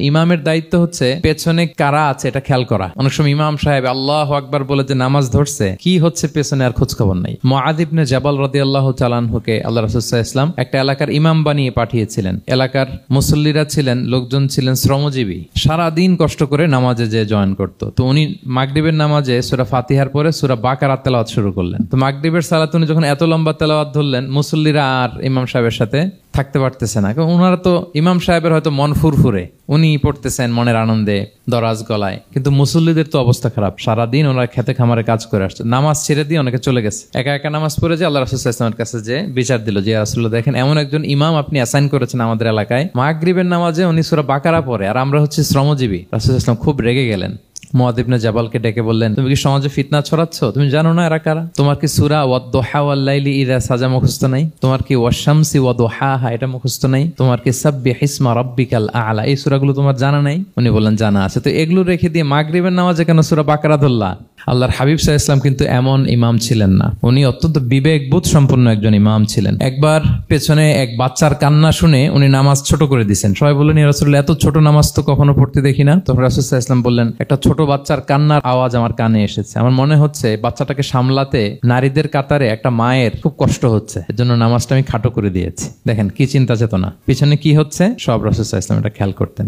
ইমামের দায়িত্ব হচ্ছে পেছনে কারা আছে এটা খেয়াল করা। অনেক সময় ইমাম সাহেব আল্লাহু আকবার বলে যে নামাজ ধরছে, কি হচ্ছে পেছনে আর খোঁজ খবর নাই। মুআয ইবনে জাবাল রাদিয়াল্লাহু তাআলা আনহুকে আল্লাহ রাসূল সাল্লাল্লাহু আলাইহি ওয়াসাল্লাম একটা এলাকার ইমাম বানিয়ে পাঠিয়েছিলেন। এলাকার মুসল্লিরা ছিলেন, লোকজন ছিলেন শ্রমজীবী, সারা দিন কষ্ট করে নামাজে যে জয়েন করতো। তো উনি মাগরিবের নামাজে সূরা ফাতিহার পরে সূরা বাকারা তেলাওয়াত শুরু করলেন। তো মাগরিবের সালাতে উনি যখন এত লম্বা তেলাওয়াত ধরলেন, মুসল্লিরা আর ইমাম সাহেবের সাথে থাকতে পারতেছে না। ওনারা তো ইমাম সাহেবের হয়তো মন ফুরফুরে, উনি পড়তেছেন মনের আনন্দে দরাজ গলায়, কিন্তু মুসল্লিদের তো অবস্থা খারাপ। সারাদিন ওনারা খেতে খামারে কাজ করে আসছে, নামাজ ছেড়ে দিয়ে অনেকে চলে গেছে। একা একা নামাজ পড়ে যে আল্লাহ রাসূল সাল্লাল্লাহু আলাইহি ওয়াসাল্লামের কাছে যে বিচার দিল যে রাসূলুল্লাহ দেখেন, এমন একজন ইমাম আপনি অ্যাসাইন করেছেন আমাদের এলাকায়, মাগরিবের নামাজে উনি সূরা বাকারা পড়ে আর আমরা হচ্ছে শ্রমজীবী। রাসূল সাল্লাল্লাহু আলাইহি ওয়াসাল্লাম খুব রেগে গেলেন। মুআয ইবনে জাবালকে ডেকে বললেন, তুমি কি সমাজে ফিতনা ছড়াচ্ছ? তুমি জানো না এরা কারা? তোমার কি সূরা ওয়াদ-দুহা ওয়াল-লাইলি ইযা সাজা মুখস্থ নাই? তোমার কি ওয়াশ-শামসি ওয়া-দুহাহা এটা মুখস্থ নাই? তোমার কি সাব্বিহিসমা রাব্বিকাল আ'লা এই সূরাগুলো তোমার জানা নাই? উনি বললেন জানা আছে। তো এগুলো রেখে দিয়ে মাগরিবের নামাজে কেন সূরা বাকারা ধরলা? আল্লাহর হাবিব সাল্লাল্লাহু আলাইহি ওয়াসাল্লাম কিন্তু এমন ইমাম ছিলেন না, উনি অত্যন্ত বিবেকবোধ সম্পন্ন একজন ইমাম ছিলেন। একবার পেছনে এক বাচ্চার কান্না শুনে উনি নামাজ ছোট করে দিয়েছেন। সবাই বললেন, ইয়া রাসূলুল্লাহ এত ছোট নামাজ তো কখনো পড়তে দেখি না। তখন রাসূল সাল্লাল্লাহু আলাইহি ওয়াসাল্লাম বললেন, একটা ছোট বাচ্চার কান্নার আওয়াজ আমার কানে এসেছে, আমার মনে হচ্ছে বাচ্চাটাকে সামলাতে নারীদের কাতারে একটা মায়ের খুব কষ্ট হচ্ছে, এজন্য নামাজটা আমি খাটো করে দিয়েছি। দেখেন কি চিন্তা চেতনা, পিছনে কি হচ্ছে সব রাসূল সাল্লাল্লাহু আলাইহি ওয়াসাল্লাম এটা খেয়াল করতেন।